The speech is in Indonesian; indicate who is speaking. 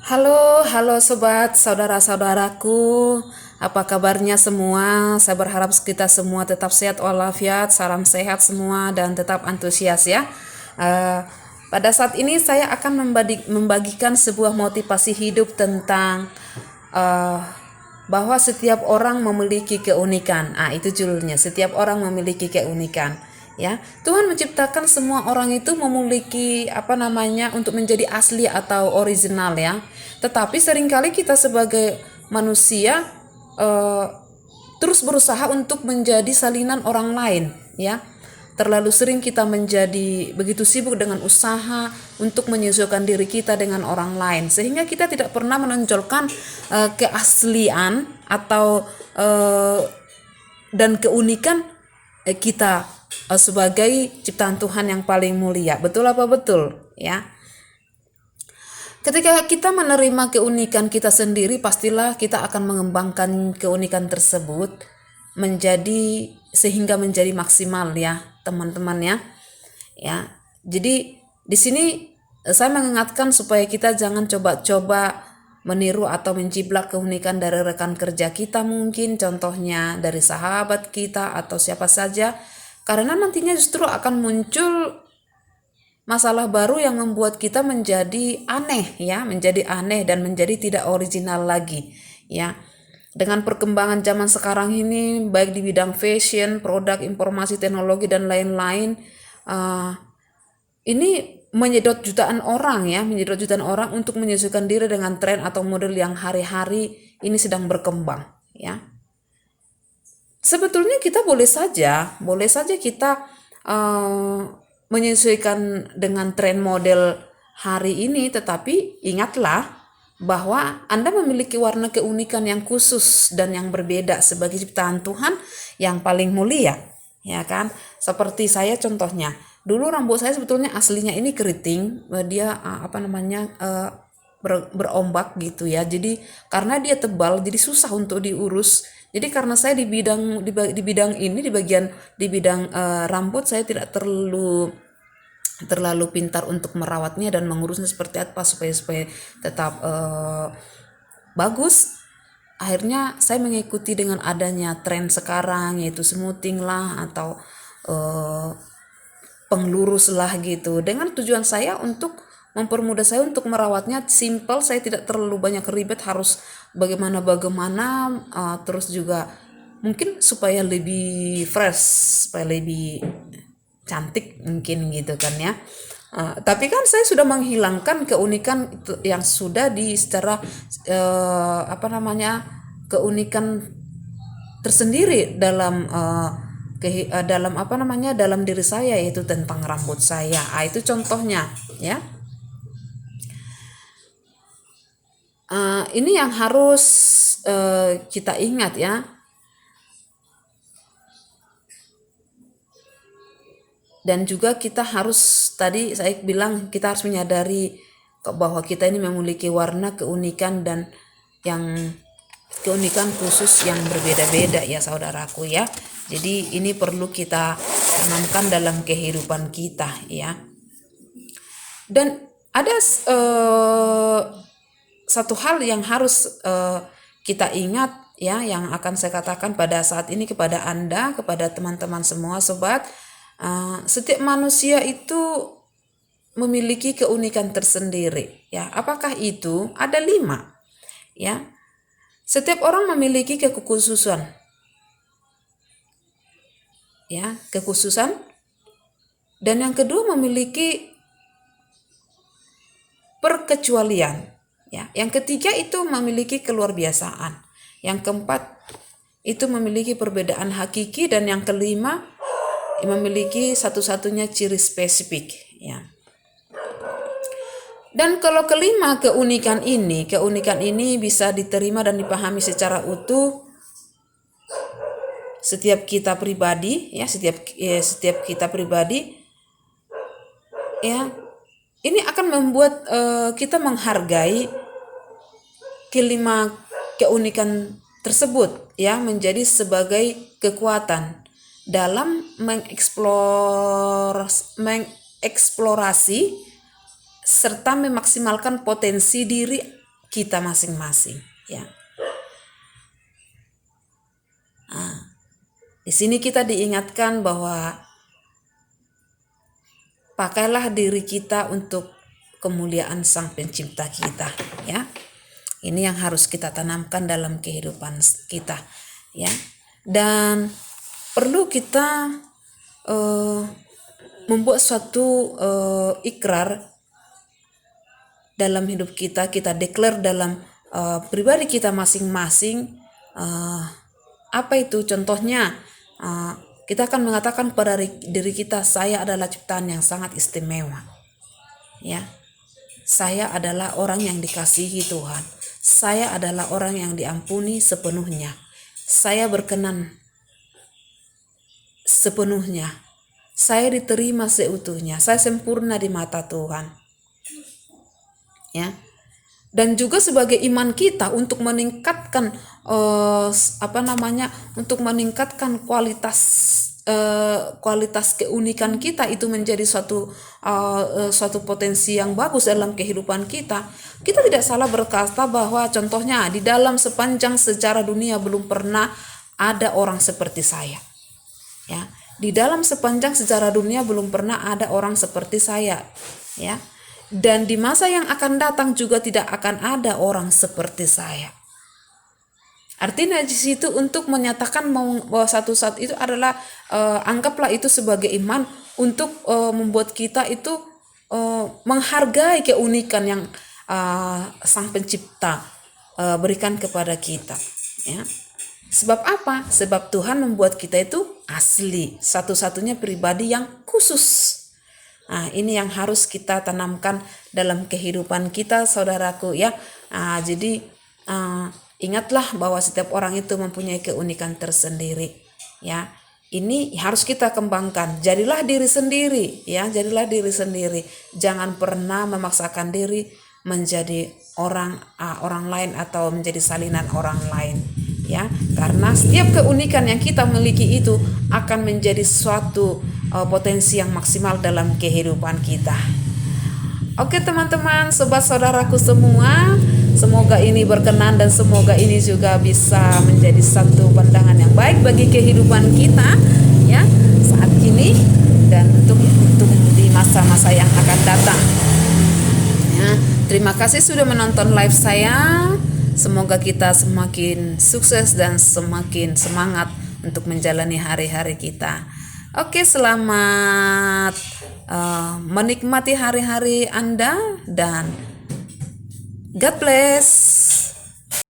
Speaker 1: Halo, halo sobat, saudara-saudaraku. Apa kabarnya semua? Saya berharap kita semua tetap sehat walafiat, salam sehat semua dan tetap antusias ya. Eh, Pada saat ini saya akan membagikan sebuah motivasi hidup tentang eh, bahwa setiap orang memiliki keunikan. Itu judulnya, setiap orang memiliki keunikan. Ya, Tuhan menciptakan semua orang itu memiliki untuk menjadi asli atau original ya. Tetapi seringkali kita sebagai manusia eh, terus berusaha untuk menjadi salinan orang lain ya. Terlalu sering kita menjadi begitu sibuk dengan usaha untuk menyesuaikan diri kita dengan orang lain sehingga kita tidak pernah menonjolkan keaslian atau dan keunikan kita sebagai ciptaan Tuhan yang paling mulia. Betul apa betul? Ya. Ketika kita menerima keunikan kita sendiri, pastilah kita akan mengembangkan keunikan tersebut sehingga menjadi maksimal ya, teman-teman ya. Ya. Jadi di sini saya mengingatkan supaya kita jangan coba-coba meniru atau menjiplak keunikan dari rekan kerja kita, mungkin contohnya dari sahabat kita atau siapa saja, karena nantinya justru akan muncul masalah baru yang membuat kita menjadi aneh ya, menjadi aneh dan menjadi tidak original lagi ya. Dengan perkembangan zaman sekarang ini, baik di bidang fashion, produk, informasi, teknologi dan lain-lain, ini menyedot jutaan orang ya, menyedot jutaan orang untuk menyesuaikan diri dengan tren atau model yang hari-hari ini sedang berkembang ya. Sebetulnya kita boleh saja kita menyesuaikan dengan tren model hari ini, tetapi ingatlah bahwa Anda memiliki warna keunikan yang khusus dan yang berbeda sebagai ciptaan Tuhan yang paling mulia, ya kan? Seperti saya contohnya, dulu rambut saya sebetulnya aslinya ini keriting, dia berombak gitu ya. Jadi karena dia tebal, jadi susah untuk diurus. Jadi karena saya di bidang ini di bidang rambut saya tidak terlalu pintar untuk merawatnya dan mengurusnya seperti apa supaya tetap bagus. Akhirnya saya mengikuti dengan adanya tren sekarang, yaitu smoothing lah atau penglurus lah gitu, dengan tujuan saya untuk mempermudah saya untuk merawatnya simple. Saya tidak terlalu banyak ribet harus bagaimana terus juga mungkin supaya lebih fresh, supaya lebih cantik mungkin gitu kan ya. Tapi kan saya sudah menghilangkan keunikan yang sudah di secara keunikan tersendiri dalam diri saya, yaitu tentang rambut saya. Itu contohnya ya. Ini yang harus kita ingat ya. Dan juga kita harus, tadi saya bilang, kita harus menyadari bahwa kita ini memiliki warna keunikan dan yang keunikan khusus yang berbeda-beda ya saudaraku ya. Jadi ini perlu kita tanamkan dalam kehidupan kita ya. Dan ada satu hal yang harus kita ingat ya, yang akan saya katakan pada saat ini kepada Anda, kepada teman-teman semua sobat. Setiap manusia itu memiliki keunikan tersendiri ya. Apakah itu? Ada 5 ya. Setiap orang memiliki kekhususan ya, kekhususan. Dan yang kedua memiliki perkecualian ya. Yang ketiga itu memiliki keluar biasaan. Yang keempat itu memiliki perbedaan hakiki, dan yang kelima memiliki satu-satunya ciri spesifik ya. Dan kalau kelima keunikan ini bisa diterima dan dipahami secara utuh setiap kita pribadi ya, setiap kita pribadi ya. Ini akan membuat kita menghargai kelima keunikan tersebut ya, menjadi sebagai kekuatan dalam mengeksplorasi serta memaksimalkan potensi diri kita masing-masing, ya. Di sini kita diingatkan bahwa pakailah diri kita untuk kemuliaan Sang Pencipta kita, ya. Ini yang harus kita tanamkan dalam kehidupan kita, ya. Dan perlu kita membuat suatu ikrar dalam hidup kita declare dalam pribadi kita masing-masing. Apa itu? Contohnya, kita akan mengatakan pada diri kita, saya adalah ciptaan yang sangat istimewa, ya. Saya adalah orang yang dikasihi Tuhan. Saya adalah orang yang diampuni sepenuhnya. Saya berkenan sepenuhnya. Saya diterima seutuhnya. Saya sempurna di mata Tuhan, ya. Dan juga sebagai iman kita untuk meningkatkan untuk meningkatkan kualitas keunikan kita itu menjadi suatu potensi yang bagus dalam kehidupan kita. Kita tidak salah berkata bahwa contohnya di dalam sepanjang sejarah dunia belum pernah ada orang seperti saya, ya. Di dalam sepanjang sejarah dunia belum pernah ada orang seperti saya, ya. Dan di masa yang akan datang juga tidak akan ada orang seperti saya. Artinya di situ untuk menyatakan bahwa satu saat itu adalah anggaplah itu sebagai iman untuk membuat kita itu menghargai keunikan yang Sang Pencipta berikan kepada kita, ya. Sebab apa? Sebab Tuhan membuat kita itu asli, satu-satunya pribadi yang khusus. Nah, ini yang harus kita tanamkan dalam kehidupan kita, saudaraku, ya. Jadi ingatlah bahwa setiap orang itu mempunyai keunikan tersendiri, ya. Ini harus kita kembangkan. Jadilah diri sendiri, ya. Jadilah diri sendiri. Jangan pernah memaksakan diri menjadi orang lain atau menjadi salinan orang lain, ya. Karena setiap keunikan yang kita miliki itu akan menjadi suatu potensi yang maksimal dalam kehidupan kita. Oke teman-teman, sobat saudaraku semua, semoga ini berkenan dan semoga ini juga bisa menjadi satu pandangan yang baik bagi kehidupan kita, ya, saat ini dan untuk di masa-masa yang akan datang, ya. Terima kasih sudah menonton live saya. Semoga kita semakin sukses dan semakin semangat untuk menjalani hari-hari kita. Oke, selamat menikmati hari-hari Anda dan God bless.